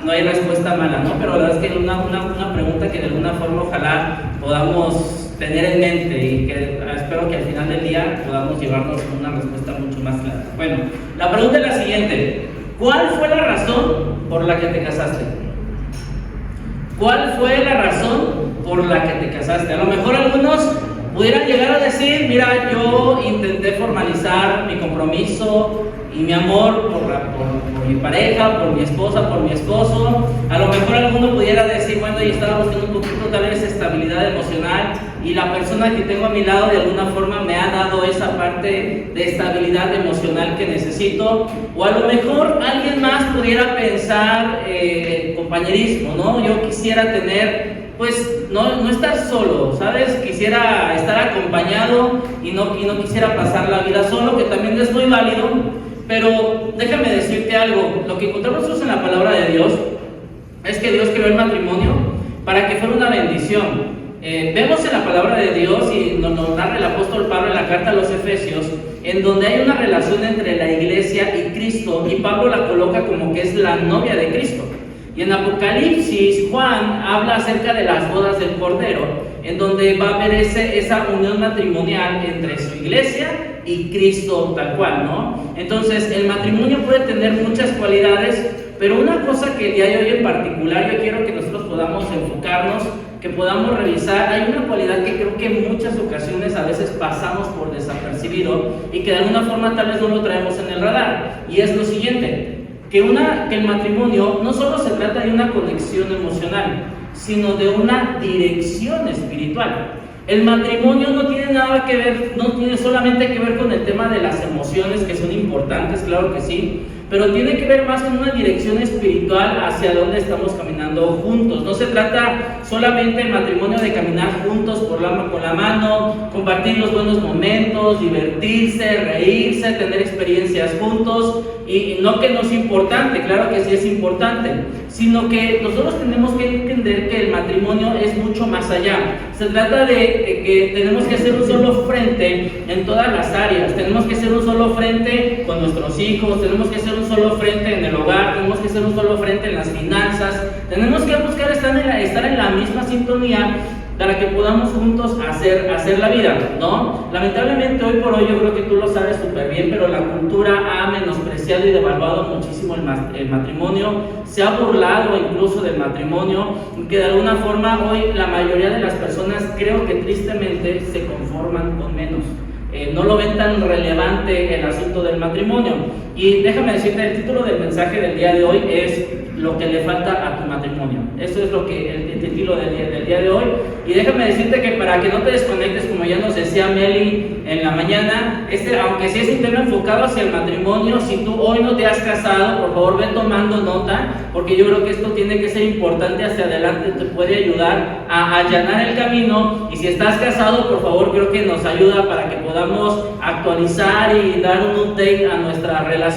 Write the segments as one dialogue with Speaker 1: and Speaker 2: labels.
Speaker 1: no hay respuesta mala, ¿no? Pero la verdad es que una pregunta que de alguna forma ojalá podamos tener en mente y que espero que al final del día podamos llevarnos una respuesta mucho más clara. Bueno, la pregunta es la siguiente: ¿cuál fue la razón por la que te casaste? ¿Cuál fue la razón por la que te casaste? A lo mejor algunos pudieran llegar a decir: mira, yo intenté formalizar mi compromiso y mi amor por mi pareja, por mi esposa, por mi esposo. A lo mejor alguno pudiera decir: bueno, yo estaba buscando un poquito tal vez estabilidad emocional y la persona que tengo a mi lado de alguna forma me ha dado esa parte de estabilidad emocional que necesito. O a lo mejor alguien más pudiera pensar compañerismo, ¿no? Yo quisiera tener, pues, no estar solo, ¿sabes? Quisiera estar acompañado y no quisiera pasar la vida solo, que también es muy válido. Pero déjame decirte algo: lo que encontramos nosotros en la palabra de Dios es que Dios creó el matrimonio para que fuera una bendición. Vemos en la palabra de Dios, y nos narra el apóstol Pablo en la carta a los Efesios, en donde hay una relación entre la iglesia y Cristo, y Pablo la coloca como que es la novia de Cristo. Y en Apocalipsis, Juan habla acerca de las bodas del Cordero, en donde va a haber esa unión matrimonial entre su iglesia y Cristo tal cual, ¿no? Entonces, el matrimonio puede tener muchas cualidades, pero una cosa que el día de hoy en particular yo quiero que nosotros podamos enfocarnos, que podamos revisar. Hay una cualidad que creo que en muchas ocasiones a veces pasamos por desapercibido y que de alguna forma tal vez no lo traemos en el radar, y es lo siguiente: que el matrimonio no solo se trata de una conexión emocional, sino de una dirección espiritual. El matrimonio no tiene nada que ver, no tiene solamente que ver con el tema de las emociones, que son importantes, claro que sí, pero tiene que ver más con una dirección espiritual hacia donde estamos caminando juntos. No se trata solamente el matrimonio de caminar juntos con la mano, compartir los buenos momentos, divertirse, reírse, tener experiencias juntos, y no que no es importante, claro que sí es importante, sino que nosotros tenemos que entender que el matrimonio es mucho más allá. Se trata de que tenemos que hacer un solo frente en todas las áreas. Tenemos que hacer un solo frente con nuestros hijos, tenemos que hacer un solo frente en el hogar, tenemos que hacer un solo frente en las finanzas, tenemos que buscar estar en la misma sintonía para que podamos juntos hacer la vida, ¿no? Lamentablemente hoy por hoy, yo creo que tú lo sabes súper bien, pero la cultura ha menospreciado y devaluado muchísimo el matrimonio, se ha burlado incluso del matrimonio, que de alguna forma hoy la mayoría de las personas, creo que tristemente, se conforman con menos. No lo ven tan relevante el asunto del matrimonio. Y déjame decirte, el título del mensaje del día de hoy es lo que le falta a tu matrimonio. Eso es lo que el título del día de hoy. Y déjame decirte que para que no te desconectes, como ya nos decía Meli en la mañana, aunque sí es un tema enfocado hacia el matrimonio, si tú hoy no te has casado, por favor ve tomando nota, porque yo creo que esto tiene que ser importante hacia adelante, te puede ayudar a allanar el camino. Y si estás casado, por favor, creo que nos ayuda para que podamos actualizar y dar un update a nuestra relación.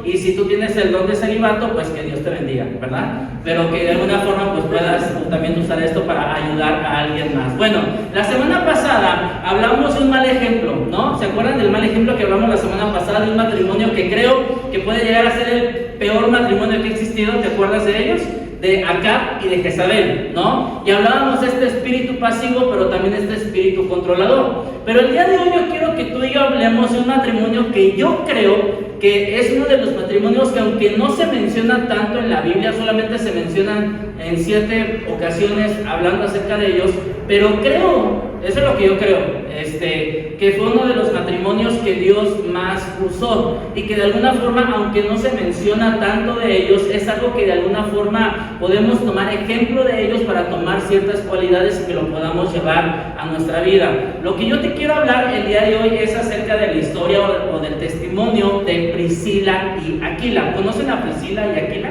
Speaker 1: Y si tú tienes el don de celibato, pues que Dios te bendiga, ¿verdad? Pero que de alguna forma pues puedas también usar esto para ayudar a alguien más. Bueno, la semana pasada hablamos de un mal ejemplo, ¿no? ¿Se acuerdan del mal ejemplo que hablamos la semana pasada de un matrimonio que creo que puede llegar a ser el peor matrimonio que ha existido? ¿Te acuerdas de ellos? De Acab y de Jezabel, ¿no? Y hablábamos de este espíritu pasivo, pero también este espíritu controlador. Pero el día de hoy yo quiero que tú y yo hablemos de un matrimonio que yo creo que es uno de los matrimonios que, aunque no se menciona tanto en la Biblia, solamente se mencionan en 7 ocasiones hablando acerca de ellos, pero creo, eso es lo que yo creo, que fue uno de los matrimonios que Dios más usó, y que de alguna forma, aunque no se menciona tanto de ellos, es algo que de alguna forma podemos tomar ejemplo de ellos para tomar ciertas cualidades y que lo podamos llevar a nuestra vida. Lo que yo te quiero hablar el día de hoy es acerca de la historia o del testimonio de Priscila y Aquila. ¿Conocen a Priscila y Aquila?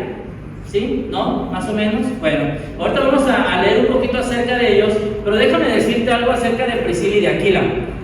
Speaker 1: ¿Sí? ¿No? ¿Más o menos? Bueno, ahorita vamos a leer un poquito acerca de ellos, pero déjame decirte algo acerca de Priscila y de Aquila.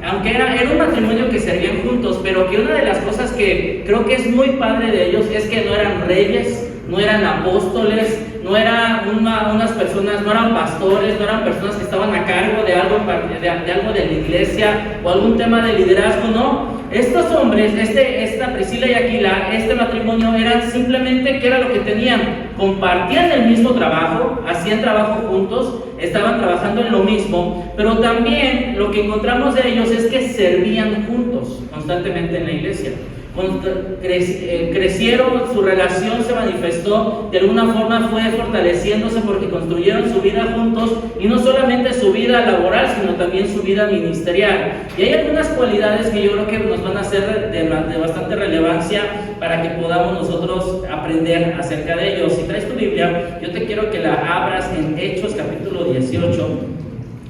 Speaker 1: Aunque era un matrimonio que servían juntos, pero que una de las cosas que creo que es muy padre de ellos es que no eran reyes, no eran apóstoles, no eran unas personas, no eran pastores, no eran personas que estaban a cargo de algo de la iglesia o algún tema de liderazgo, no. Estos hombres, esta Priscila y Aquila, este matrimonio, eran simplemente, ¿qué era lo que tenían? Compartían el mismo trabajo, hacían trabajo juntos, estaban trabajando en lo mismo, pero también lo que encontramos de ellos es que servían juntos constantemente en la iglesia. Crecieron, su relación se manifestó, de alguna forma fue fortaleciéndose porque construyeron su vida juntos, y no solamente su vida laboral, sino también su vida ministerial. Y hay algunas cualidades que yo creo que nos van a ser de bastante relevancia para que podamos nosotros aprender acerca de ellos. Si traes tu Biblia, yo te quiero que la abras en Hechos capítulo 18.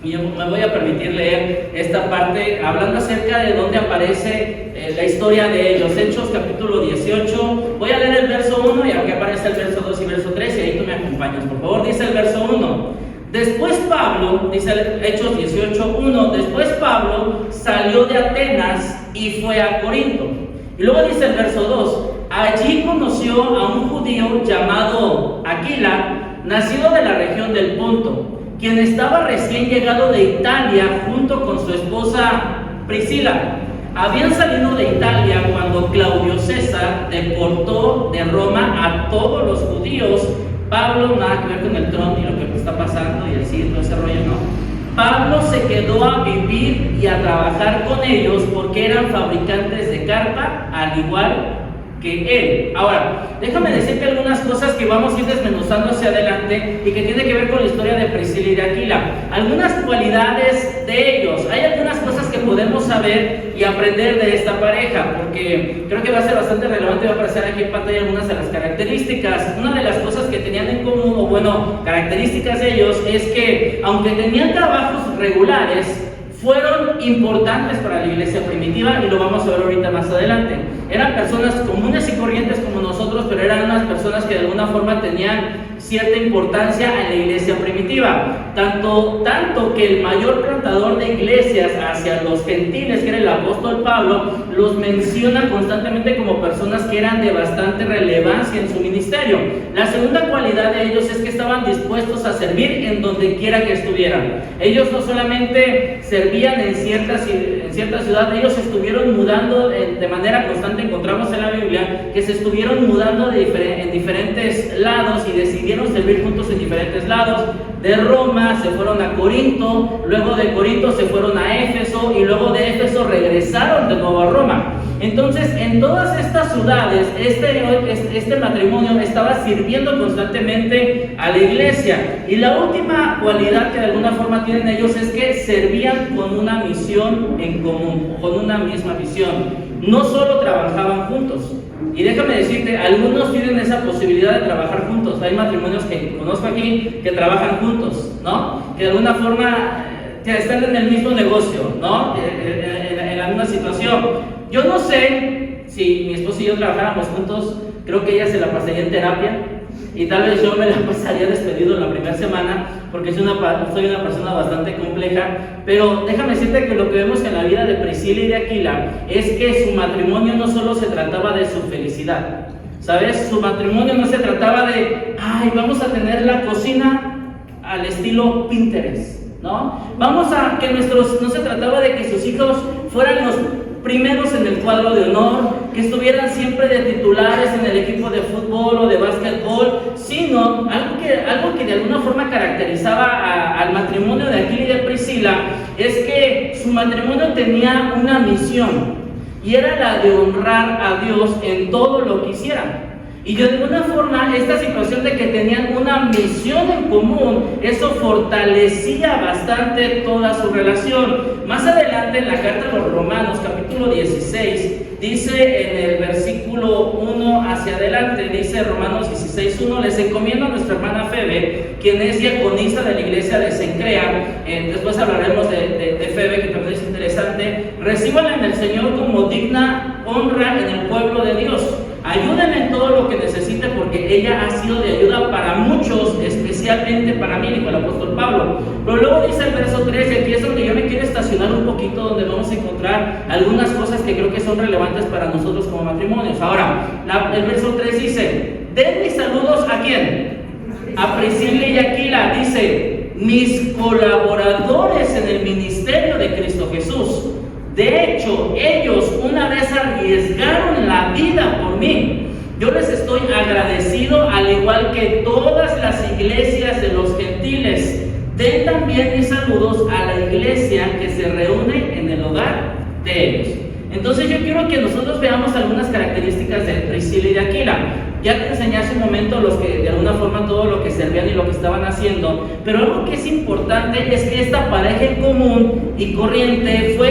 Speaker 1: Y yo me voy a permitir leer esta parte hablando acerca de dónde aparece la historia de ellos. Hechos capítulo 18, voy a leer el verso 1 y aquí aparece el verso 2 y verso 3, y ahí tú me acompañas, por favor. Dice el verso 1: después Pablo, dice Hechos 18, 1, después Pablo salió de Atenas y fue a Corinto. Y luego dice el verso 2: allí conoció a un judío llamado Aquila, nacido de la región del Ponto, quien estaba recién llegado de Italia junto con su esposa Priscila. Habían salido de Italia cuando Claudio César deportó de Roma a todos los judíos. Pablo, nada que ver con el trono y lo que está pasando y así, todo ese rollo, no. Pablo se quedó a vivir y a trabajar con ellos porque eran fabricantes de carpa, al igual que él. Ahora, déjame decirte algunas cosas que vamos a ir desmenuzando hacia adelante y que tiene que ver con la historia de Priscila y de Aquila. Algunas cualidades de ellos. Hay algunas cosas que podemos saber y aprender de esta pareja, porque creo que va a ser bastante relevante. Va a aparecer aquí en pantalla algunas de las características. Una de las cosas que tenían en común, o bueno, características de ellos, es que aunque tenían trabajos regulares, fueron importantes para la iglesia primitiva, y lo vamos a ver ahorita más adelante. Eran personas comunes y corrientes como nosotros, pero eran unas personas que de alguna forma tenían cierta importancia en la iglesia primitiva. Tanto que el mayor plantador de iglesias hacia los gentiles, que era el apóstol Pablo, los menciona constantemente como personas que eran de bastante relevancia en su ministerio. La segunda cualidad de ellos es que estaban dispuestos a servir en donde quiera que estuvieran. Ellos no solamente servían en cierta ciudad, ellos se estuvieron mudando de manera constante. Encontramos en la Biblia que se estuvieron mudando en diferentes lados y decidieron servir juntos en diferentes lados. De Roma se fueron a Corinto, luego de Corinto se fueron a Éfeso, y luego de Éfeso regresaron de nuevo a Roma. Entonces, en todas estas ciudades, este matrimonio estaba sirviendo constantemente a la iglesia. Y la última cualidad que de alguna forma tienen ellos es que servían con una misión en común, con una misma visión. No solo trabajaban juntos. Y déjame decirte, algunos tienen esa posibilidad de trabajar juntos. Hay matrimonios que conozco aquí que trabajan juntos, ¿no? Que de alguna forma que están en el mismo negocio, ¿no? En la misma situación. Yo no sé si mi esposo y yo trabajáramos juntos, creo que ella se la pasaría en terapia, y tal vez yo me la pasaría despedido en la primera semana, porque soy una persona bastante compleja. Pero déjame decirte que lo que vemos en la vida de Priscila y de Aquila es que su matrimonio no solo se trataba de su felicidad, ¿sabes? Su matrimonio no se trataba de, ay, vamos a tener la cocina al estilo Pinterest, ¿no? No se trataba de que sus hijos fueran los primeros en el cuadro de honor, que estuvieran siempre de titulares en el equipo de fútbol o de básquetbol, sino algo que de alguna forma caracterizaba al matrimonio de Aquila y de Priscila, es que su matrimonio tenía una misión, y era la de honrar a Dios en todo lo que hicieran. Y de alguna forma, esta situación de que tenían una misión en común, eso fortalecía bastante toda su relación. Más adelante, en la carta a los Romanos, capítulo 16, dice en el versículo 1 hacia adelante, dice Romanos 16:1, les encomiendo a nuestra hermana Febe, quien es diaconisa de la iglesia de Cencrea. Después hablaremos de Febe, que también es interesante. Recíbanla en el Señor como digna honra en el pueblo de Dios. Ayúdenme en todo lo que necesite, porque ella ha sido de ayuda para muchos, especialmente para mí, dijo el apóstol Pablo. Pero luego dice el verso 13, aquí es donde yo me quiero estacionar un poquito, donde vamos a encontrar algunas cosas que creo que son relevantes para nosotros como matrimonios. Ahora, el verso 3 dice: Den mis saludos ¿a quién? A Priscila y Aquila. Dice, mis colaboradores en el ministerio de Cristo Jesús. De hecho, ellos una vez arriesgaron la vida por mí. Yo les estoy agradecido, al igual que todas las iglesias de los gentiles. Den también mis saludos a la iglesia que se reúne en el hogar de ellos. Entonces yo quiero que nosotros veamos algunas características de Priscila y de Aquila. Ya te enseñé hace un momento los que de alguna forma todo lo que servían y lo que estaban haciendo, pero algo que es importante es que esta pareja en común y corriente fue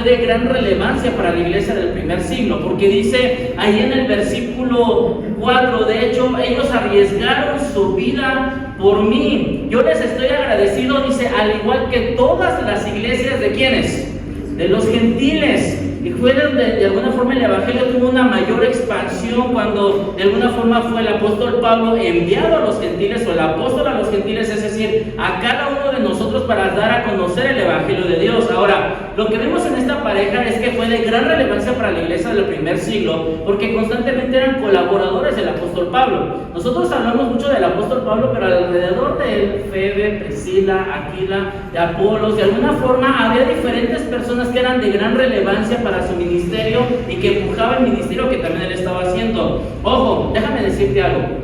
Speaker 1: de gran relevancia para la iglesia del primer siglo, porque dice ahí en el versículo 4, de hecho ellos arriesgaron su vida por mí. Yo les estoy agradecido, dice, al igual que todas las iglesias de ¿quiénes? De los gentiles. Y fue donde de alguna forma el evangelio tuvo una mayor expansión cuando de alguna forma fue el apóstol Pablo enviado a los gentiles, o el apóstol a los gentiles, es decir, a cada uno de nosotros para dar a conocer el evangelio de Dios. Ahora, lo que vemos en esta pareja es que fue de gran relevancia para la iglesia del primer siglo, porque constantemente eran colaboradores del apóstol Pablo. Nosotros hablamos mucho del apóstol Pablo, pero alrededor de él, Febe, Priscila, Aquila, de Apolos, de alguna forma había diferentes personas que eran de gran relevancia para su ministerio y que empujaba el ministerio que también él estaba haciendo. Ojo, déjame decirte algo.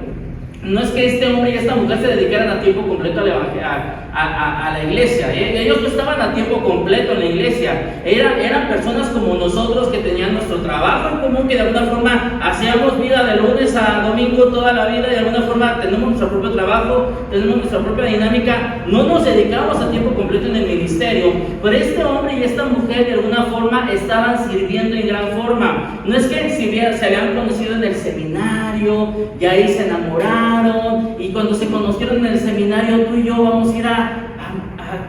Speaker 1: No es que este hombre y esta mujer se dedicaran a tiempo completo a la iglesia. Ellos no estaban a tiempo completo en la iglesia. Eran personas como nosotros que tenían nuestro trabajo en común, que de alguna forma hacíamos vida de lunes a domingo toda la vida, y de alguna forma tenemos nuestro propio trabajo, tenemos nuestra propia dinámica. No nos dedicamos a tiempo completo en el ministerio, pero este hombre y esta mujer de alguna forma estaban sirviendo en gran forma. No es que se habían conocido en el seminario y ahí se enamoraron, y cuando se conocieron en el seminario, tú y yo vamos a ir a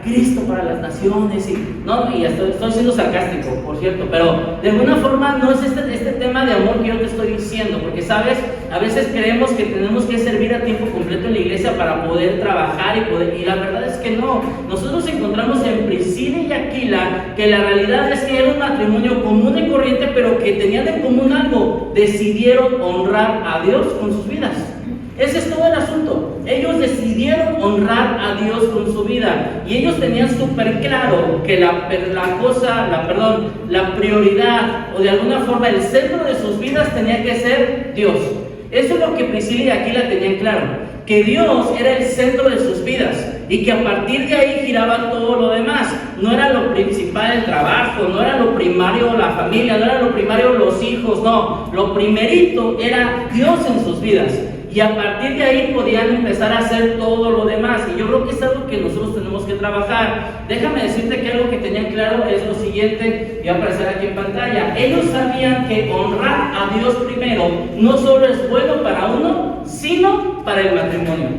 Speaker 1: Cristo para las naciones, y estoy siendo sarcástico, por cierto, pero de alguna forma no es este tema de amor que yo te estoy diciendo, porque sabes, a veces creemos que tenemos que servir a tiempo completo en la iglesia para poder trabajar y la verdad es que no. Nosotros encontramos en Priscila y Aquila que la realidad es que era un matrimonio común y corriente, pero que tenían en común algo: decidieron honrar a Dios con sus vidas. Ese es todo el asunto. Ellos decidieron honrar a Dios con su vida, y ellos tenían súper claro que la prioridad, o de alguna forma el centro de sus vidas tenía que ser Dios. Eso es lo que Priscila y Aquila tenían claro, que Dios era el centro de sus vidas y que a partir de ahí giraba todo lo demás. No era lo principal el trabajo, no era lo primario la familia, no era lo primario los hijos, no. Lo primerito era Dios en sus vidas. Y a partir de ahí podían empezar a hacer todo lo demás. Y yo creo que es algo que nosotros tenemos que trabajar. Déjame decirte que algo que tenían claro es lo siguiente, y va a aparecer aquí en pantalla. Ellos sabían que honrar a Dios primero no solo es bueno para uno, sino para el matrimonio.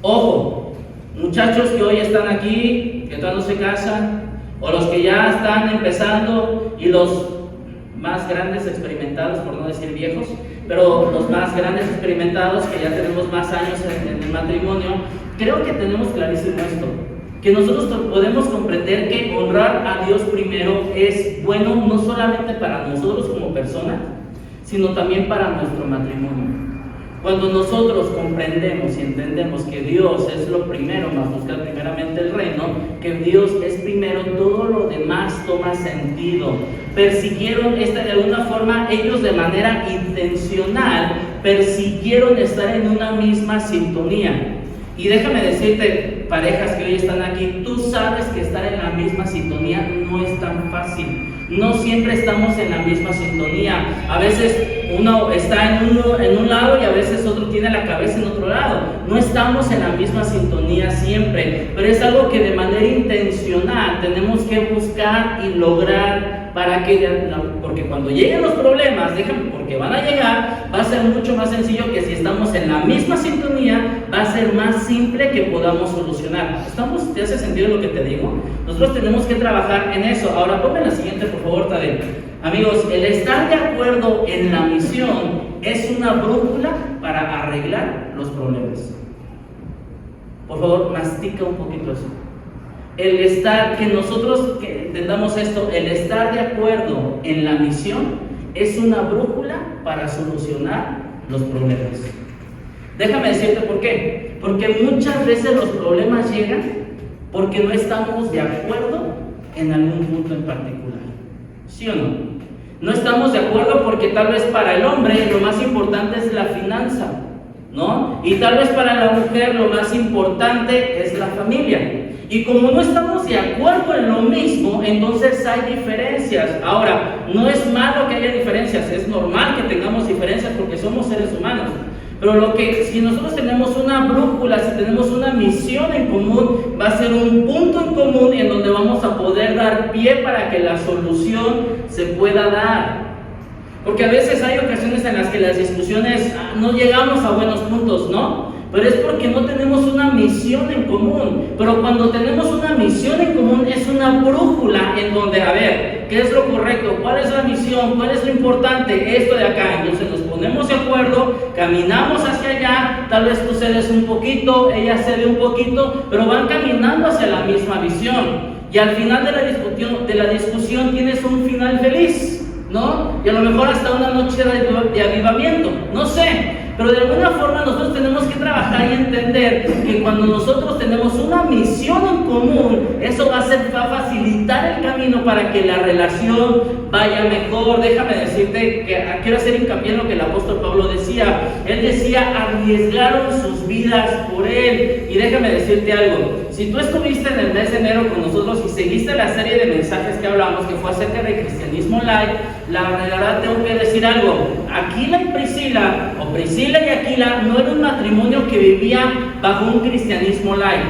Speaker 1: Ojo, muchachos que hoy están aquí, que todavía no se casan, o los que ya están empezando, y los más grandes experimentados, por no decir viejos, pero los más grandes experimentados que ya tenemos más años en el matrimonio, creo que tenemos clarísimo esto, que nosotros podemos comprender que honrar a Dios primero es bueno no solamente para nosotros como personas, sino también para nuestro matrimonio. Cuando nosotros comprendemos y entendemos que Dios es lo primero, más buscar primeramente el reino, que Dios es primero, todo lo demás toma sentido. Persiguieron de alguna forma, ellos de manera intencional, persiguieron estar en una misma sintonía. Y déjame decirte, parejas que hoy están aquí, tú sabes que estar en la misma sintonía no es tan fácil. No siempre estamos en la misma sintonía. A veces uno está en un lado y a veces otro tiene la cabeza en otro lado. No estamos en la misma sintonía siempre, pero es algo que de manera intencional tenemos que buscar y lograr porque cuando lleguen los problemas, porque van a llegar, va a ser mucho más sencillo que si estamos en la misma sintonía, va a ser más simple que podamos solucionar. ¿Te hace sentido lo que te digo? Nosotros tenemos que trabajar en eso. Ahora ponme la siguiente, por favor, Tadeo. Amigos, el estar de acuerdo en la misión es una brújula para arreglar los problemas. Por favor, mastica un poquito eso. Que nosotros entendamos esto, el estar de acuerdo en la misión es una brújula para solucionar los problemas. Déjame decirte por qué. Porque muchas veces los problemas llegan porque no estamos de acuerdo en algún punto en particular. ¿Sí o no? No estamos de acuerdo porque tal vez para el hombre lo más importante es la finanza, ¿no? Y tal vez para la mujer lo más importante es la familia. Y como no estamos de acuerdo en lo mismo, entonces hay diferencias. Ahora, no es malo que haya diferencias, es normal que tengamos diferencias porque somos seres humanos. Pero si nosotros tenemos una brújula, si tenemos una misión en común, va a ser un punto en común en donde vamos a poder dar pie para que la solución se pueda dar. Porque a veces hay ocasiones en las que las discusiones no llegamos a buenos puntos, ¿no? Pero es porque no tenemos una misión en común. Pero cuando tenemos una misión en común es una brújula en donde, a ver, ¿qué es lo correcto? ¿Cuál es la misión? ¿Cuál es lo importante? Esto de acá. Entonces nos ponemos de acuerdo, caminamos hacia allá, tal vez tú cedes un poquito, ella cede un poquito, pero van caminando hacia la misma visión. Y al final de la discusión tienes un final feliz, ¿no? Y a lo mejor hasta una noche de avivamiento, no sé. Pero de alguna forma nosotros tenemos que trabajar y entender que cuando nosotros tenemos una misión en común, eso va a facilitar el camino para que la relación vaya mejor. Déjame decirte que quiero hacer hincapié en lo que el apóstol Pablo decía. Él decía, arriesgaron sus vidas por él. Y déjame decirte algo, si tú estuviste en el mes de enero con nosotros y seguiste la serie de mensajes que hablamos, que fue acerca de Cristianismo Live, la verdad tengo que decir algo. Aquila y Priscila y Aquila no era un matrimonio que vivía bajo un cristianismo light.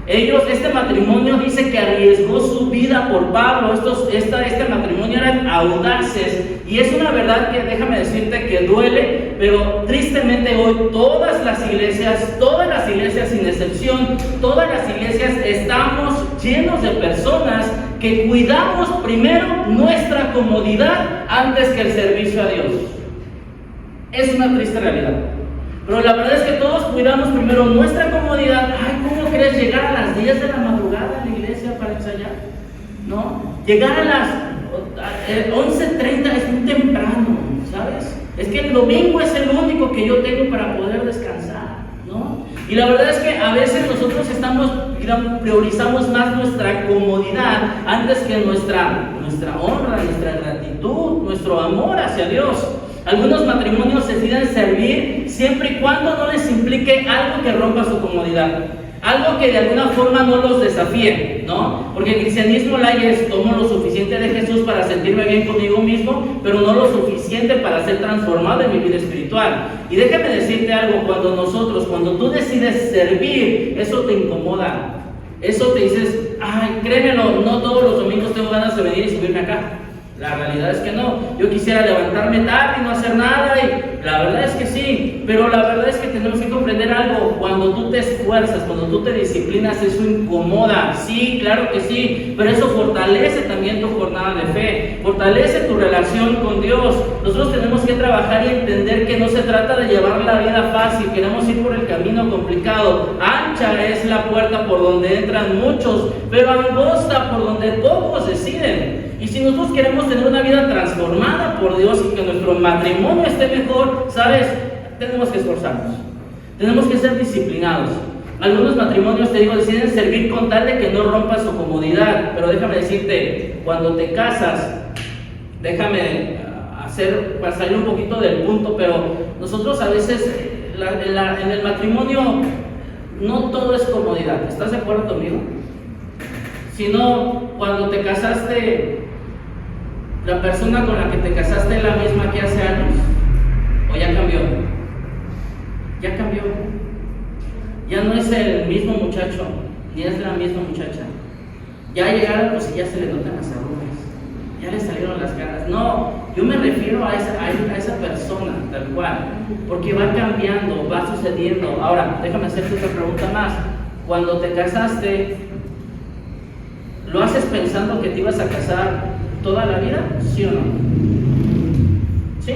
Speaker 1: Este matrimonio dice que arriesgó su vida por Pablo. Este matrimonio eran audaces. Y es una verdad que déjame decirte que duele, pero tristemente hoy todas las iglesias sin excepción, todas las iglesias estamos llenos de personas que cuidamos primero nuestra comodidad antes que el servicio a Dios. Es una triste realidad. Pero la verdad es que todos cuidamos primero nuestra comodidad. Ay, ¿cómo crees llegar a las 10 de la madrugada a la iglesia para ensayar? ¿No? Llegar a las 11:30 es muy temprano, ¿sabes? Es que el domingo es el único que yo tengo para poder descansar, ¿no? Y la verdad es que a veces nosotros priorizamos más nuestra comodidad antes que nuestra honra, nuestra gratitud, nuestro amor hacia Dios. Algunos matrimonios deciden servir siempre y cuando no les implique algo que rompa su comodidad, algo que de alguna forma no los desafíe, ¿no? Porque el cristianismo light es tomo lo suficiente de Jesús para sentirme bien conmigo mismo, pero no lo suficiente para ser transformado en mi vida espiritual. Y déjame decirte algo, cuando tú decides servir, eso te incomoda, eso te dices, ay, créemelo, no todos los domingos tengo ganas de venir y subirme acá. La realidad es que no. Yo quisiera levantarme tarde y no hacer nada, y la verdad es que sí, pero la verdad es que tenemos que comprender algo. Cuando tú te esfuerzas, cuando tú te disciplinas, eso incomoda. Sí, claro que sí, pero eso fortalece también tu jornada de fe, fortalece tu relación con Dios. Nosotros tenemos que trabajar y entender que no se trata de llevar la vida fácil. Queremos ir por el camino complicado. Ancha es la puerta por donde entran muchos, pero angosta por donde pocos deciden. Y si nosotros queremos tener una vida transformada por Dios y que nuestro matrimonio esté mejor, ¿sabes? Tenemos que esforzarnos. Tenemos que ser disciplinados. Algunos matrimonios, te digo, deciden servir con tal de que no rompa su comodidad. Pero déjame decirte, cuando te casas, para salir un poquito del punto, pero nosotros a veces, en el matrimonio, no todo es comodidad. ¿Estás de acuerdo conmigo? Sino, cuando te casaste, la persona con la que te casaste es la misma que hace años, o ya cambió. Ya cambió. Ya no es el mismo muchacho, ni es la misma muchacha. Ya llegaron, pues y ya se le notan las arrugas, ya le salieron las caras. No, yo me refiero a esa persona, tal cual, porque va cambiando, va sucediendo. Ahora, déjame hacerte otra pregunta más. Cuando te casaste, ¿lo haces pensando que te ibas a casar toda la vida? ¿Sí o no? ¿Sí?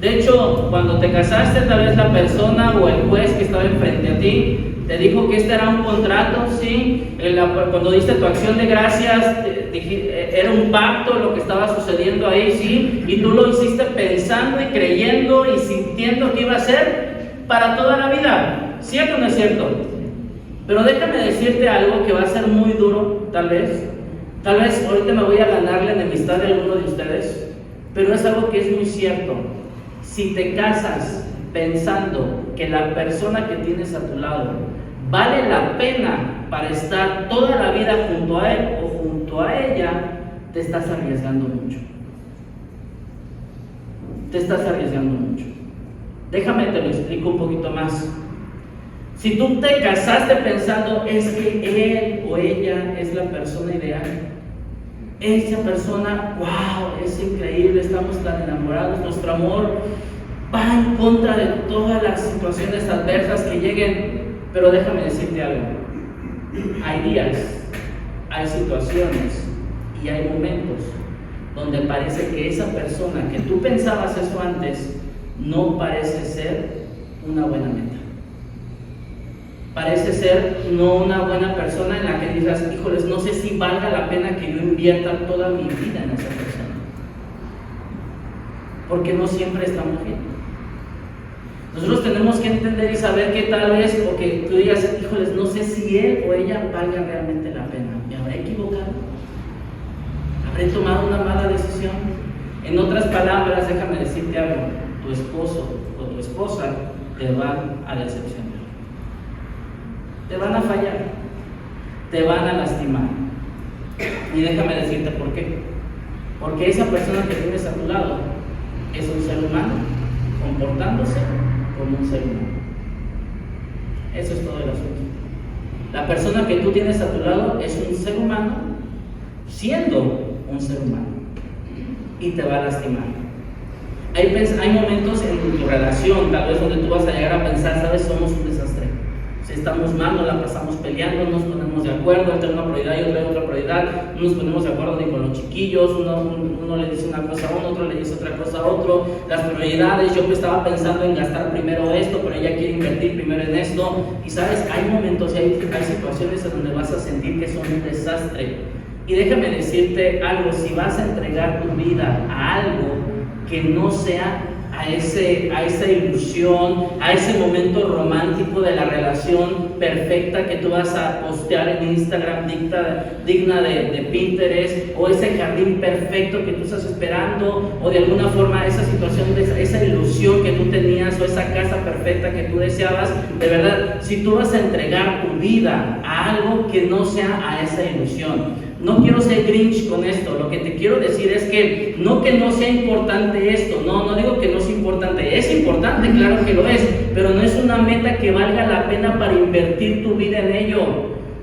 Speaker 1: De hecho, cuando te casaste, tal vez la persona o el juez que estaba enfrente a ti te dijo que este era un contrato, ¿sí? Cuando diste tu acción de gracias, era un pacto lo que estaba sucediendo ahí, ¿sí? Y tú lo hiciste pensando y creyendo y sintiendo que iba a ser para toda la vida. ¿Cierto o no es cierto? Pero déjame decirte algo que va a ser muy duro, tal vez. Tal vez ahorita me voy a ganar la enemistad de alguno de ustedes, pero es algo que es muy cierto. Si te casas pensando que la persona que tienes a tu lado vale la pena para estar toda la vida junto a él o junto a ella, te estás arriesgando mucho. Te estás arriesgando mucho. Déjame te lo explico un poquito más. Si tú te casaste pensando es que él o ella es la persona ideal, esa persona, wow, es increíble, estamos tan enamorados, nuestro amor va en contra de todas las situaciones adversas que lleguen. Pero déjame decirte algo, hay días, hay situaciones y hay momentos donde parece que esa persona que tú pensabas eso antes no parece ser una buena meta. Parece ser no una buena persona en la que digas, híjoles, no sé si valga la pena que yo invierta toda mi vida en esa persona. Porque no siempre estamos bien. Nosotros tenemos que entender y saber que tal vez, o que tú digas, híjoles, no sé si él o ella valga realmente la pena. ¿Me habré equivocado? ¿Habré tomado una mala decisión? En otras palabras, déjame decirte algo, tu esposo o tu esposa te van a decepcionar. Te van a fallar, te van a lastimar. Y déjame decirte por qué. Porque esa persona que tienes a tu lado es un ser humano comportándose como un ser humano. Eso es todo el asunto. La persona que tú tienes a tu lado es un ser humano siendo un ser humano y te va a lastimar. Hay momentos en tu relación, tal vez donde tú vas a llegar a pensar, sabes, somos un desastre. Si estamos mal, nos la pasamos peleando, no nos ponemos de acuerdo, él tiene una prioridad y yo tengo otra prioridad, no nos ponemos de acuerdo ni con los chiquillos, uno le dice una cosa a uno, otro le dice otra cosa a otro, las prioridades, yo estaba pensando en gastar primero esto, pero ella quiere invertir primero en esto, y sabes, hay momentos y hay situaciones en donde vas a sentir que son un desastre. Y déjame decirte algo, si vas a entregar tu vida a algo que no sea a esa ilusión, a ese momento romántico de la relación perfecta que tú vas a postear en Instagram, digna de Pinterest, o ese jardín perfecto que tú estás esperando, o de alguna forma esa situación, esa ilusión que tú tenías, o esa casa perfecta que tú deseabas. De verdad, si tú vas a entregar tu vida a algo que no sea a esa ilusión. No quiero ser Grinch con esto, lo que te quiero decir es que no sea importante esto, no digo que no es importante, claro que lo es, pero no es una meta que valga la pena para invertir tu vida en ello.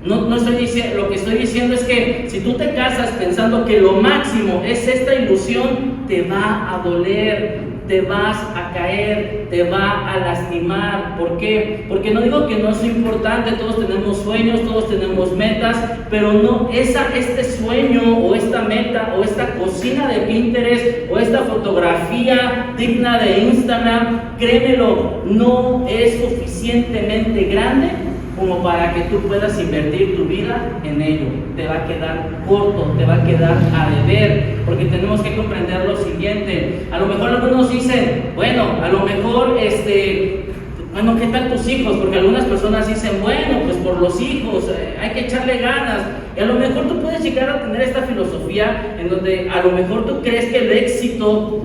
Speaker 1: No estoy diciendo, lo que estoy diciendo es que si tú te casas pensando que lo máximo es esta ilusión, te va a doler, te vas a caer, te va a lastimar. ¿Por qué? Porque no digo que no es importante, todos tenemos sueños, todos tenemos metas, pero no este sueño o esta meta o esta cocina de Pinterest o esta fotografía digna de Instagram, créemelo, no es suficientemente grande como para que tú puedas invertir tu vida en ello. Te va a quedar corto, te va a quedar a deber, porque tenemos que comprender lo siguiente. A lo mejor algunos dicen, bueno, a lo mejor bueno, ¿qué tal tus hijos? Porque algunas personas dicen, bueno, pues por los hijos, hay que echarle ganas. Y a lo mejor tú puedes llegar a tener esta filosofía en donde a lo mejor tú crees que el éxito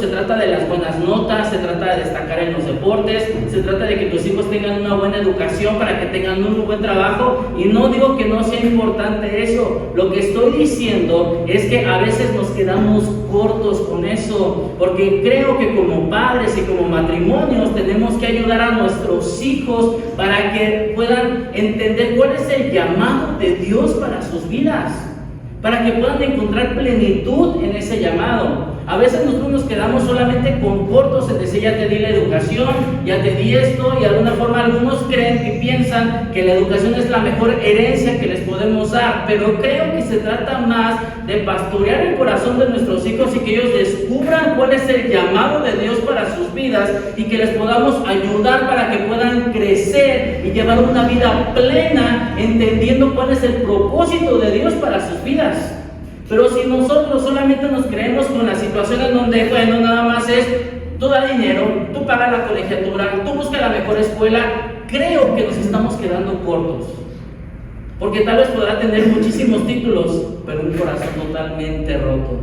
Speaker 1: se trata de las buenas notas, se trata de destacar en los deportes, se trata de que tus hijos tengan una buena educación para que tengan un buen trabajo. Y no digo que no sea importante eso. Lo que estoy diciendo es que a veces nos quedamos cortos con eso, porque creo que como padres y como matrimonios tenemos que ayudar a nuestros hijos para que puedan entender cuál es el llamado de Dios para sus vidas, para que puedan encontrar plenitud en ese llamado. A veces nosotros nos quedamos solamente con cortos en decir, ya te di la educación, ya te di esto, y de alguna forma algunos creen y piensan que la educación es la mejor herencia que les podemos dar, pero creo que se trata más de pastorear el corazón de nuestros hijos y que ellos descubran cuál es el llamado de Dios para sus vidas y que les podamos ayudar para que puedan crecer y llevar una vida plena, entendiendo cuál es el propósito de Dios para sus vidas. Pero si nosotros solamente nos creemos con la situación en donde, bueno, nada más es, tú da dinero, tú paga la colegiatura, tú busca la mejor escuela, creo que nos estamos quedando cortos. Porque tal vez podrá tener muchísimos títulos, pero un corazón totalmente roto.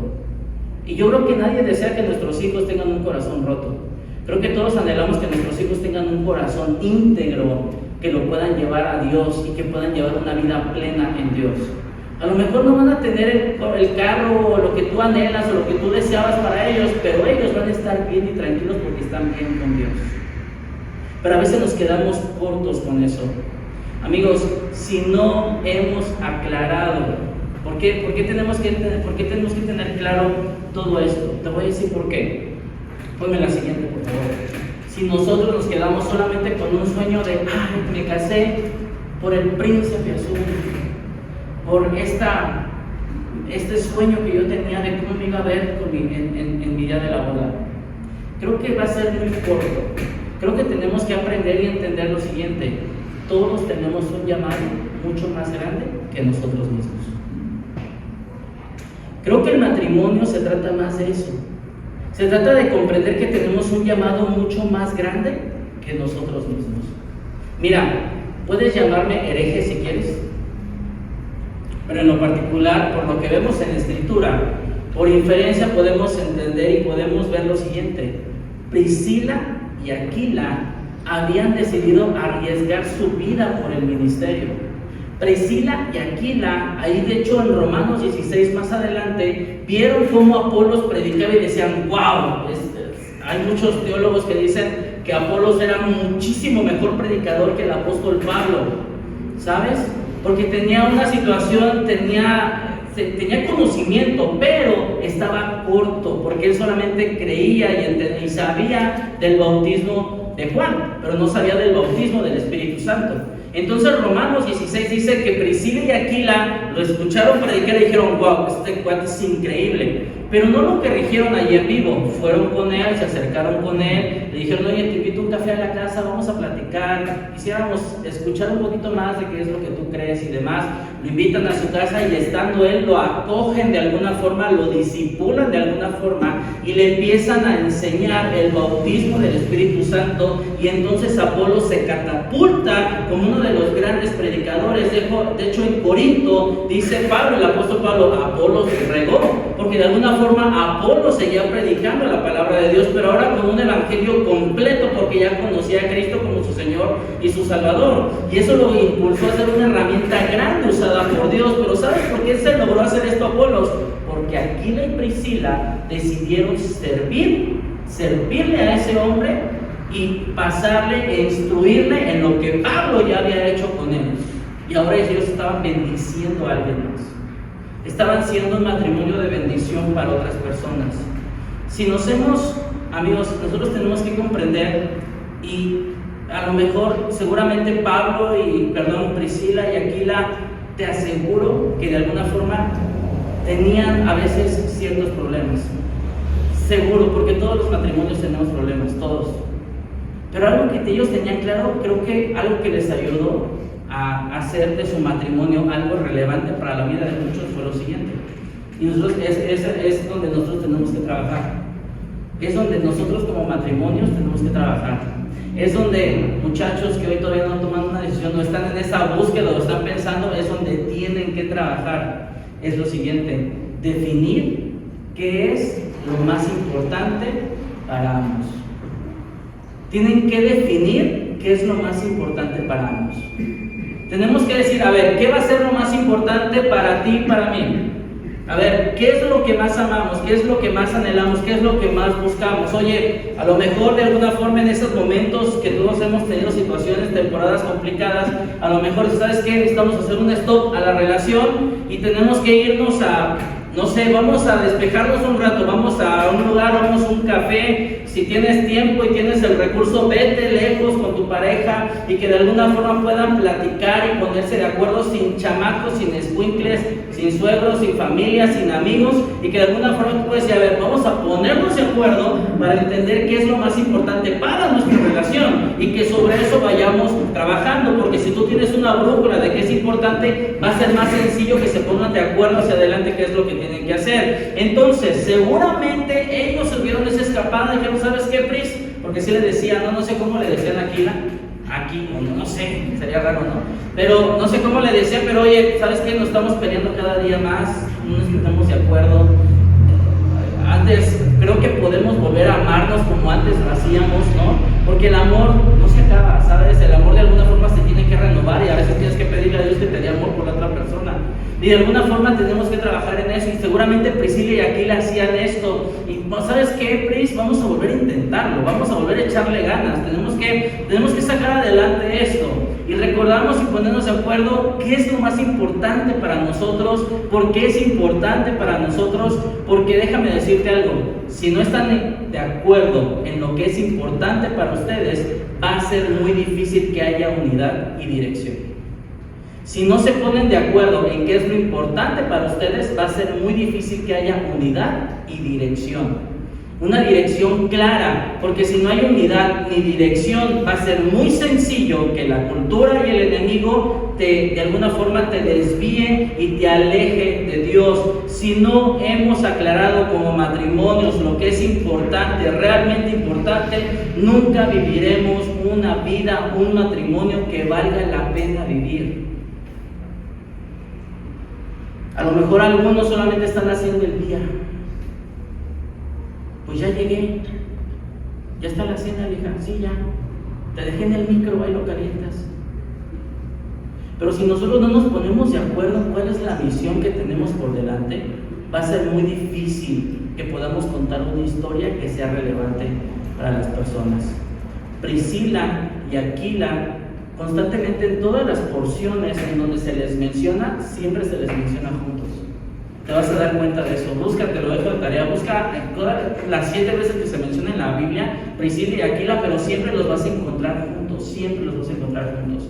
Speaker 1: Y yo creo que nadie desea que nuestros hijos tengan un corazón roto. Creo que todos anhelamos que nuestros hijos tengan un corazón íntegro, que lo puedan llevar a Dios y que puedan llevar una vida plena en Dios. A lo mejor no van a tener el carro o lo que tú anhelas o lo que tú deseabas para ellos, pero ellos van a estar bien y tranquilos porque están bien con Dios. Pero a veces nos quedamos cortos con eso. Amigos, si no hemos aclarado, ¿por qué tenemos que tener claro todo esto? Te voy a decir por qué. Ponme la siguiente, por favor. Si nosotros nos quedamos solamente con un sueño de, me casé por el príncipe azul, por este sueño que yo tenía de cómo me iba a ver en mi día de la boda, creo que va a ser muy corto. Creo que tenemos que aprender y entender lo siguiente: todos tenemos un llamado mucho más grande que nosotros mismos. Creo que el matrimonio se trata más de eso. Se trata de comprender que tenemos un llamado mucho más grande que nosotros mismos. Mira, puedes llamarme hereje si quieres, pero en lo particular, por lo que vemos en la Escritura, por inferencia podemos entender y podemos ver lo siguiente: Priscila y Aquila habían decidido arriesgar su vida por el ministerio. Priscila y Aquila, ahí de hecho en Romanos 16 más adelante, vieron cómo Apolos predicaba y decían, wow, hay muchos teólogos que dicen que Apolos era muchísimo mejor predicador que el apóstol Pablo, ¿sabes? Porque tenía una situación, tenía conocimiento, pero estaba corto, porque él solamente creía y sabía del bautismo de Juan, pero no sabía del bautismo del Espíritu Santo. Entonces Romanos 16 dice que Priscila y Aquila lo escucharon predicar y dijeron, wow, este cuate es increíble, pero no lo corrigieron allí en vivo. Fueron con él, se acercaron con él, le dijeron, oye, te invito a un café a la casa, vamos a platicar, quisiéramos escuchar un poquito más de qué es lo que tú crees y demás. Lo invitan a su casa y estando él lo acogen de alguna forma, lo disipulan de alguna forma y le empiezan a enseñar el bautismo del Espíritu Santo, y entonces Apolos se catapulta como uno de los grandes predicadores. De hecho en Corinto dice Pablo, el apóstol Pablo, Apolos regó, porque de alguna forma Apolos seguía predicando la palabra de Dios, pero ahora con un evangelio completo, porque ya conocía a Cristo como su Señor y su Salvador, y eso lo impulsó a ser una herramienta grande usada por Dios. Pero ¿sabes por qué se logró hacer esto Apolos? Porque Aquila y Priscila decidieron servirle a ese hombre y pasarle e instruirle en lo que Pablo ya había hecho con ellos. Y ahora ellos estaban bendiciendo a alguien más. Estaban siendo un matrimonio de bendición para otras personas. Amigos, nosotros tenemos que comprender, y a lo mejor, seguramente Priscila y Aquila, te aseguro que de alguna forma tenían a veces ciertos problemas. Seguro, porque todos los matrimonios tenemos problemas, todos. Pero algo que ellos tenían claro, creo que algo que les ayudó a hacer de su matrimonio algo relevante para la vida de muchos fue lo siguiente. Y nosotros, es donde nosotros tenemos que trabajar. Es donde nosotros como matrimonios tenemos que trabajar. Es donde muchachos que hoy todavía no han tomado una decisión, no están en esa búsqueda o están pensando, es donde tienen que trabajar. Es lo siguiente: definir qué es lo más importante para ambos. Tienen que definir qué es lo más importante para ambos. Tenemos que decir, a ver, ¿qué va a ser lo más importante para ti y para mí? A ver, ¿qué es lo que más amamos? ¿Qué es lo que más anhelamos? ¿Qué es lo que más buscamos? Oye, a lo mejor de alguna forma en esos momentos que todos hemos tenido situaciones, temporadas complicadas, a lo mejor, ¿sabes qué? Necesitamos hacer un stop a la relación y tenemos que irnos a no sé, vamos a despejarnos un rato, vamos a un lugar, vamos a un café. Si tienes tiempo y tienes el recurso, vete lejos con tu pareja y que de alguna forma puedan platicar y ponerse de acuerdo sin chamacos, sin escuincles, sin suegros, sin familia, sin amigos, y que de alguna forma tú puedes decir, a ver, vamos a ponernos de acuerdo para entender qué es lo más importante para nuestra relación y que sobre eso vayamos trabajando, porque si tú tienes una brújula de qué es importante, va a ser más sencillo que se pongan de acuerdo hacia adelante qué es lo que tienen que hacer. Entonces, seguramente ellos se vieron esa escapada y dijeron, ¿sabes qué, Pris? Porque si le decían, no sé cómo le decían aquí, no sé, sería raro, ¿no? Pero no sé cómo le decían, pero oye, ¿sabes qué? Nos estamos peleando cada día más, no nos estamos de acuerdo. Antes, creo que podemos volver a amarnos como antes lo hacíamos, ¿no? Porque el amor no se acaba, ¿sabes? El amor de alguna forma se tiene que renovar y a veces tienes que pedirle a Dios que te dé amor por la otra persona. Y de alguna forma tenemos que trabajar en eso, y seguramente Priscila y Aquila hacían esto. Y ¿sabes qué, Pris? Vamos a volver a intentarlo, vamos a volver a echarle ganas, tenemos que sacar adelante esto. Y recordamos y ponernos de acuerdo qué es lo más importante para nosotros, por qué es importante para nosotros, porque déjame decirte algo, si no están de acuerdo en lo que es importante para ustedes, va a ser muy difícil que haya unidad y dirección. Si no se ponen de acuerdo en qué es lo importante para ustedes, va a ser muy difícil que haya unidad y dirección. Una dirección clara, porque si no hay unidad ni dirección, va a ser muy sencillo que la cultura y el enemigo de alguna forma te desvíe y te aleje de Dios. Si no hemos aclarado como matrimonios lo que es importante, realmente importante, nunca viviremos una vida, un matrimonio que valga la pena vivir. A lo mejor algunos solamente están haciendo el día. Pues ya llegué, ya está la cena, hija, sí, ya, te dejé en el micro, ahí lo calientas. Pero si nosotros no nos ponemos de acuerdo en cuál es la misión que tenemos por delante, va a ser muy difícil que podamos contar una historia que sea relevante para las personas. Priscila y Aquila, constantemente en todas las porciones en donde se les menciona, siempre se les menciona juntos. Te vas a dar cuenta de eso. Busca, te lo dejo de tarea, busca todas las 7 veces que se menciona en la Biblia Priscila y Aquila, pero siempre los vas a encontrar juntos, siempre los vas a encontrar juntos.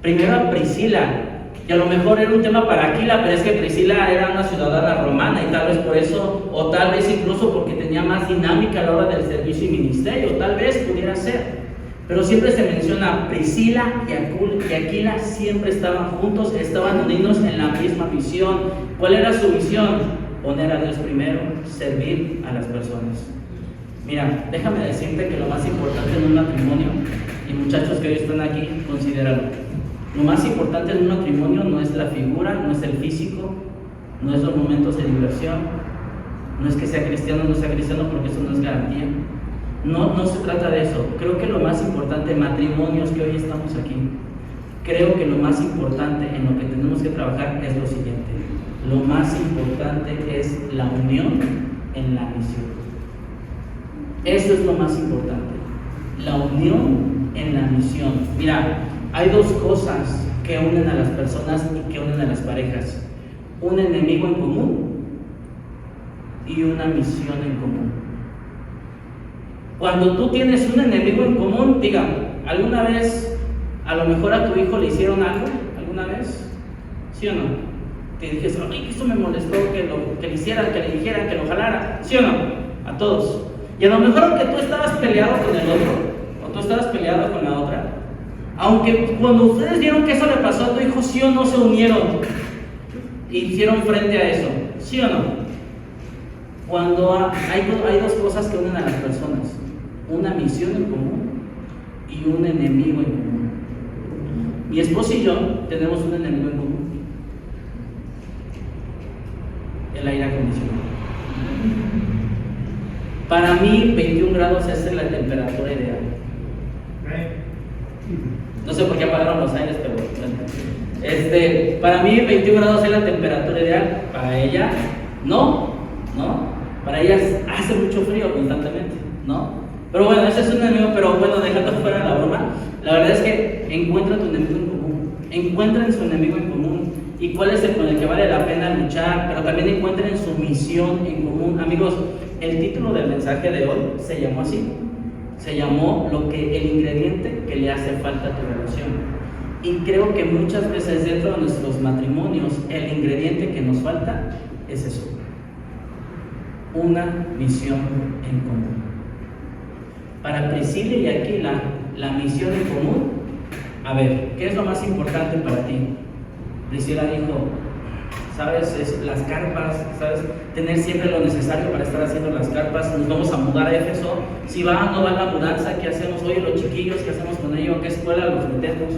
Speaker 1: Primero a Priscila, y a lo mejor era un tema para Aquila, pero es que Priscila era una ciudadana romana y tal vez por eso, o tal vez incluso porque tenía más dinámica a la hora del servicio y ministerio, tal vez pudiera ser. Pero siempre se menciona Priscila y Aquila, siempre estaban juntos, estaban unidos en la misma visión. ¿Cuál era su visión? Poner a Dios primero, servir a las personas. Mira, déjame decirte que lo más importante en un matrimonio, y muchachos que hoy están aquí, considéralo. Lo más importante en un matrimonio no es la figura, no es el físico, no es los momentos de diversión, no es que sea cristiano o no sea cristiano, porque eso no es garantía. No se trata de eso. Creo que lo más importante, matrimonios que hoy estamos aquí, creo que lo más importante en lo que tenemos que trabajar es lo siguiente. Lo más importante es la unión en la misión. Eso es lo más importante. La unión en la misión. Mira, hay dos cosas que unen a las personas y que unen a las parejas. Un enemigo en común y una misión en común. Cuando tú tienes un enemigo en común, diga, ¿alguna vez a lo mejor a tu hijo le hicieron algo? ¿Alguna vez? ¿Sí o no? Te dijiste, ay, eso me molestó, que le hicieran, que le dijeran, que lo jalara. ¿Sí o no? A todos. Y a lo mejor aunque tú estabas peleado con el otro, o tú estabas peleado con la otra, aunque cuando ustedes vieron que eso le pasó a tu hijo, ¿sí o no se unieron? E hicieron frente a eso. ¿Sí o no? Cuando hay dos cosas que unen a las personas. Una misión en común y un enemigo en común. Mi esposo y yo tenemos un enemigo en común: el aire acondicionado. Para mí 21 grados es la temperatura ideal. No sé por qué apagaron los aires, pero bueno. Para mí 21 grados es la temperatura ideal. Para ella no. Para ella hace mucho frío constantemente, ¿no? Pero bueno, ese es un enemigo, pero bueno, dejando fuera la broma, la verdad es que encuentra tu enemigo en común. encuentren su enemigo en común y cuál es el con el que vale la pena luchar, pero también encuentren su misión en común. Amigos, el título del mensaje de hoy se llamó así, se llamó el ingrediente que le hace falta a tu relación. Y creo que muchas veces dentro de nuestros matrimonios el ingrediente que nos falta es eso, una misión en común. Para Priscila y Aquila, la misión en común, a ver, ¿qué es lo más importante para ti? Priscila dijo, ¿sabes? Las carpas, ¿sabes? Tener siempre lo necesario para estar haciendo las carpas. Nos vamos a mudar a Éfeso. Si va o no va la mudanza, ¿qué hacemos? Oye, los chiquillos, ¿qué hacemos con ellos? ¿A qué escuela los metemos?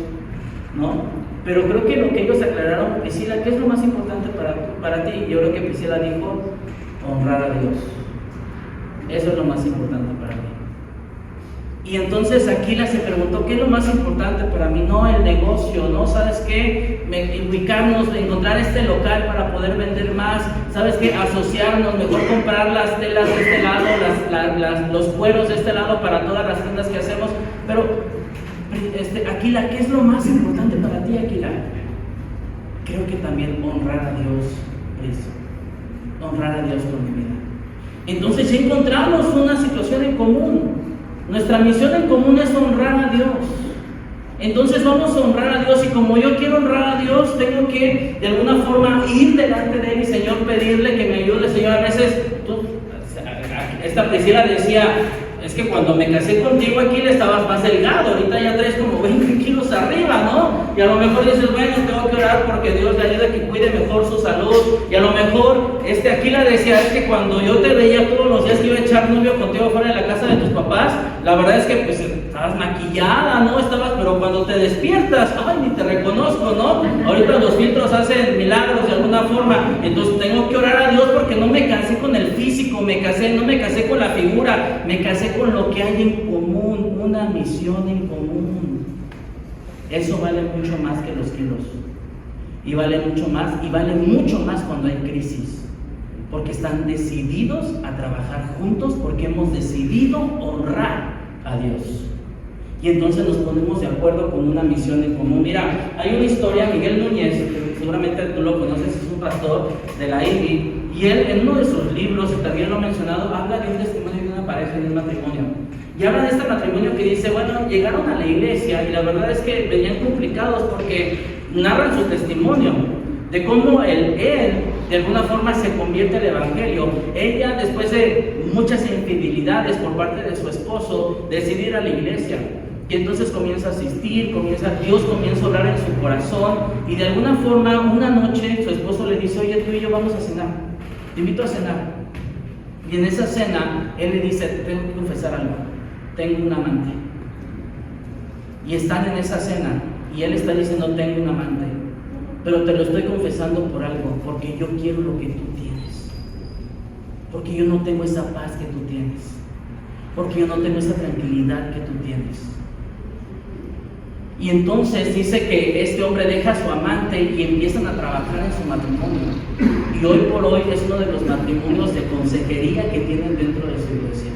Speaker 1: ¿No? Pero creo que lo que ellos aclararon, Priscila, ¿qué es lo más importante para ti? Yo creo que Priscila dijo, honrar a Dios. Eso es lo más importante para mí. Y entonces Aquila se preguntó, ¿qué es lo más importante para mí? No el negocio, ¿no? ¿Sabes qué? Ubicarnos, encontrar este local para poder vender más. ¿Sabes qué? Asociarnos, mejor comprar las telas de este lado, los cueros de este lado para todas las tiendas que hacemos. Pero, Aquila, ¿qué es lo más importante para ti, Aquila? Creo que también honrar a Dios es honrar a Dios con mi vida. Entonces ya encontramos una situación en común. Nuestra misión en común es honrar a Dios. Entonces vamos a honrar a Dios, y como yo quiero honrar a Dios, tengo que de alguna forma ir delante de Él y, Señor, pedirle que me ayude. Señor, a veces esta Priscila decía, es que cuando me casé contigo aquí le estabas más delgado, ahorita ya traes como 20 kilos arriba, ¿no? Y a lo mejor dices, bueno, tengo que orar porque Dios le ayude a que cuide mejor su salud. Y a lo mejor Aquila decía, es que cuando yo te veía todos los días que iba a echar novio contigo fuera de la casa de tus papás, la verdad es que pues estabas maquillada, ¿no? Pero cuando te despiertas, ay, ni te reconozco, ¿no? Ahorita los filtros hacen milagros de alguna forma. Entonces tengo que orar a Dios porque no me casé con el físico, no me casé con la figura, me casé con lo que hay en común, una misión en común. Eso vale mucho más que los kilos. Y vale mucho más cuando hay crisis. Porque están decididos a trabajar juntos, porque hemos decidido honrar a Dios. Y entonces nos ponemos de acuerdo con una misión en común. Mira, hay una historia, Miguel Núñez, que seguramente tú lo conoces, es un pastor de la IBI, y él en uno de sus libros, y también lo ha mencionado, habla de un testimonio de una pareja, de un matrimonio. Y habla de este matrimonio que dice, bueno, llegaron a la iglesia y la verdad es que venían complicados porque narran su testimonio de cómo él de alguna forma se convierte al evangelio. Ella, después de muchas infidelidades por parte de su esposo, decide ir a la iglesia. Y entonces comienza a asistir, Dios comienza a obrar en su corazón, y de alguna forma, una noche, su esposo le dice, oye, tú y yo vamos a cenar, te invito a cenar. Y en esa cena, él le dice, tengo que confesar algo, tengo un amante. Y están en esa cena, y él está diciendo, tengo un amante, pero te lo estoy confesando por algo, porque yo quiero lo que tú tienes, porque yo no tengo esa paz que tú tienes, porque yo no tengo esa tranquilidad que tú tienes. Y entonces dice que este hombre deja a su amante y empiezan a trabajar en su matrimonio. Y hoy por hoy es uno de los matrimonios de consejería que tienen dentro de su iglesia.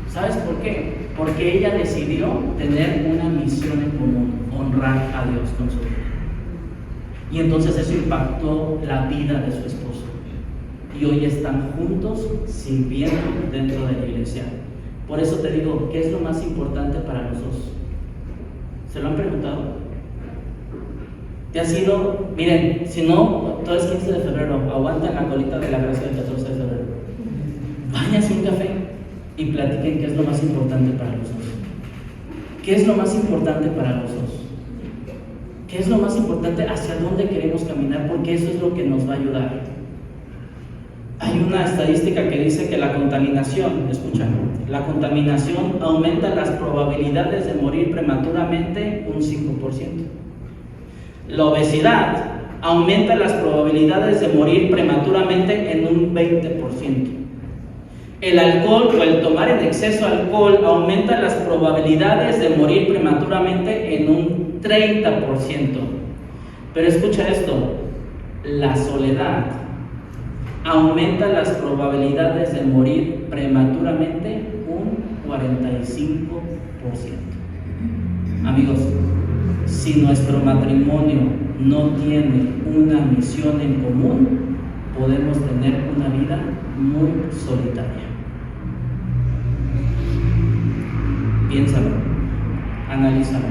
Speaker 1: ¿Sabes por qué? Porque ella decidió tener una misión en común, honrar a Dios con su vida. Y entonces eso impactó la vida de su esposo. Y hoy están juntos sirviendo dentro de la iglesia. Por eso te digo, ¿qué es lo más importante para los dos? ¿Se lo han preguntado? ¿Te ha sido? Miren, si no, todo es 15 de febrero, aguantan la colita de la gracia del 14 de febrero. Váyanse un café y platiquen qué es lo más importante para los dos. ¿Qué es lo más importante para los dos? ¿Qué es lo más importante? ¿Hacia dónde queremos caminar? Porque eso es lo que nos va a ayudar. Hay una estadística que dice que la contaminación, escucha, la contaminación aumenta las probabilidades de morir prematuramente un 5%. La obesidad aumenta las probabilidades de morir prematuramente en un 20%. El alcohol o el tomar en exceso alcohol aumenta las probabilidades de morir prematuramente en un 30%. Pero escucha esto, la soledad aumenta las probabilidades de morir prematuramente un 45%. Amigos, si nuestro matrimonio no tiene una misión en común, podemos tener una vida muy solitaria. Piénsalo, analízalo.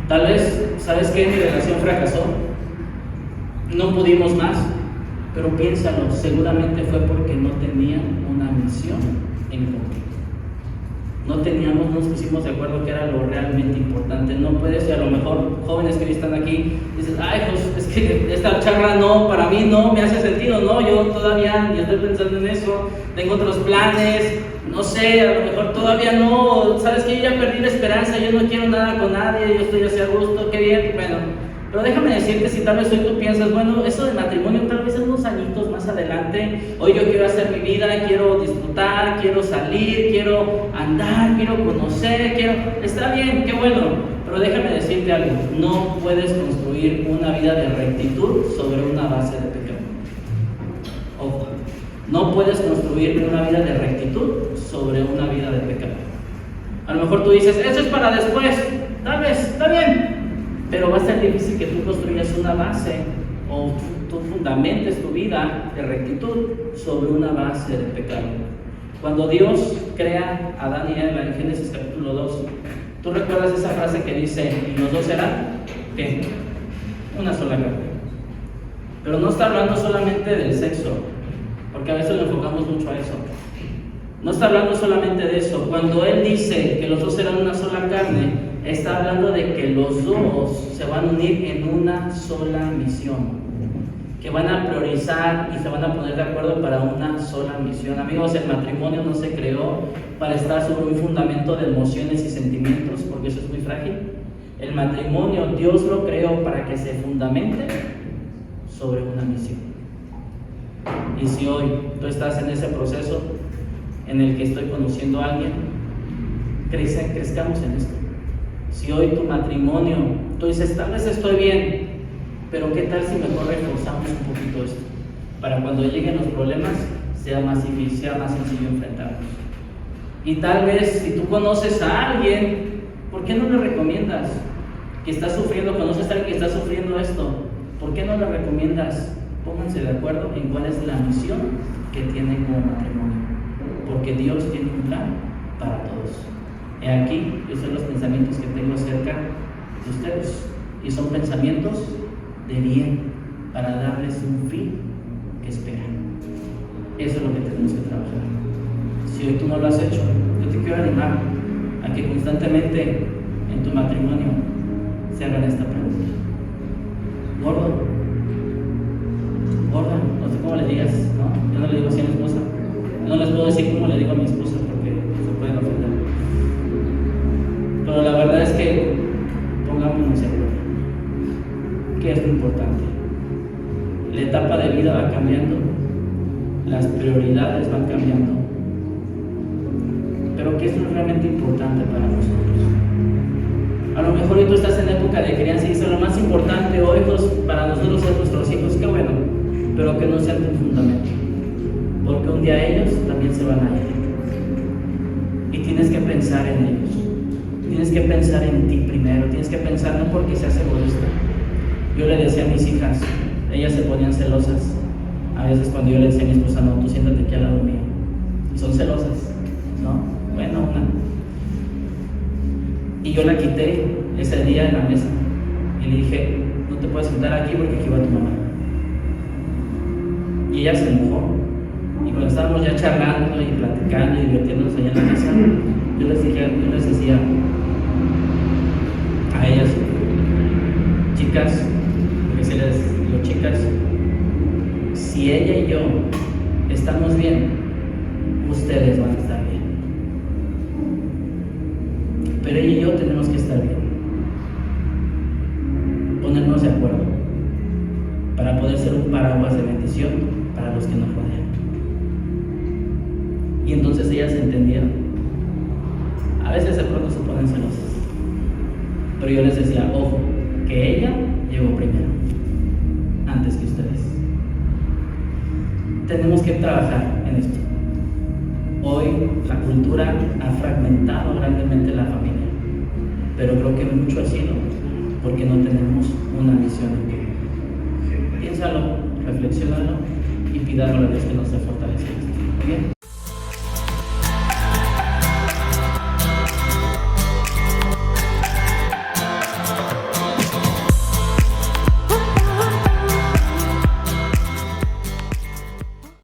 Speaker 1: Tal vez, ¿sabes qué? Mi relación fracasó, no pudimos más, pero piénsalo, seguramente fue porque no tenía una misión en común. No nos pusimos de acuerdo que era lo realmente importante. No puedes, y a lo mejor jóvenes que hoy están aquí, dices, ay, pues es que esta charla no, para mí no me hace sentido, no, yo todavía ni estoy pensando en eso, tengo otros planes, no sé, a lo mejor todavía no, sabes que yo ya perdí la esperanza, yo no quiero nada con nadie, yo estoy así a gusto, qué bien, bueno. Pero déjame decirte, si tal vez hoy tú piensas, bueno, eso del matrimonio tal vez en unos añitos más adelante, hoy yo quiero hacer mi vida, quiero disfrutar, quiero salir, quiero andar, quiero conocer, está bien, qué bueno, pero déjame decirte algo, no puedes construir una vida de rectitud sobre una base de pecado. Ojo, no puedes construir una vida de rectitud sobre una vida de pecado. A lo mejor tú dices, eso es para después, tal vez, está bien. Pero va a ser difícil que tú construyas una base o tú fundamentes tu vida de rectitud sobre una base de pecado. Cuando Dios crea a Adán y Eva en Génesis capítulo 2, ¿tú recuerdas esa frase que dice, y los dos serán, ¿qué? Una sola carne? Pero no está hablando solamente del sexo, porque a veces lo enfocamos mucho a eso. No está hablando solamente de eso. Cuando Él dice que los dos serán una sola carne, está hablando de que los dos se van a unir en una sola misión, que van a priorizar y se van a poner de acuerdo para una sola misión. Amigos, el matrimonio no se creó para estar sobre un fundamento de emociones y sentimientos, porque eso es muy frágil. El matrimonio, Dios lo creó para que se fundamente sobre una misión. Y si hoy tú estás en ese proceso en el que estoy conociendo a alguien, crezcamos en esto. Si hoy tu matrimonio, tú dices, tal vez estoy bien, pero ¿qué tal si mejor reforzamos un poquito esto? Para cuando lleguen los problemas sea más difícil, sea más sencillo enfrentarlos. Y tal vez si tú conoces a alguien, ¿por qué no le recomiendas que está sufriendo, conoces a alguien que está sufriendo esto? ¿Por qué no le recomiendas? Pónganse de acuerdo en cuál es la misión que tienen como matrimonio, porque Dios tiene un plan para todos. He aquí, yo sé los pensamientos que tengo acerca de ustedes, y son pensamientos de bien, para darles un fin que esperan. Eso es lo que tenemos que trabajar. Si hoy tú no lo has hecho, yo te quiero animar a que constantemente en tu matrimonio se hagan esta pregunta. Gordo, gorda, no sé cómo le digas, ¿no? Yo no le digo así a mi esposa. No les puedo decir cómo le digo a mi esposa porque se pueden ofender. Pero la verdad es que pongámonos de acuerdo. ¿Qué es lo importante? La etapa de vida va cambiando, las prioridades van cambiando. Pero ¿qué es lo realmente importante para nosotros? A lo mejor hoy tú estás en época de crianza y dices, lo más importante hoy para nosotros es nuestros hijos, qué bueno, pero que no sean tu fundamento, porque un día ellos también se van a ir. Y tienes que pensar en ellos. Tienes que pensar en ti primero, tienes que pensar no porque seas egoísta. Yo le decía a mis hijas, ellas se ponían celosas. A veces cuando yo le decía a mi esposa, no, tú siéntate aquí al lado mío. Y son celosas, ¿no? Bueno, una. Y yo la quité ese día en la mesa. Y le dije, no te puedes sentar aquí porque aquí va tu mamá. Y ella se enojó. Y cuando estábamos ya charlando y platicando y divirtiéndonos allá en la mesa, yo les decía a ellas, chicas, porque si les digo chicas, si ella y yo estamos bien, ustedes van a estar bien. Pero ella y yo tenemos que estar bien, ponernos de acuerdo para poder ser un paraguas de bendición para los que nos rodean. Y entonces ellas entendieron. A veces de pronto se ponen celosas, pero yo les decía, ojo, que ella llegó primero, antes que ustedes. Tenemos que trabajar en esto. Hoy la cultura ha fragmentado grandemente la familia, pero creo que mucho ha sido porque no tenemos una misión en común. piénsalo, reflexiónalo y pidámosle a Dios que nos dé fortaleza. Bien.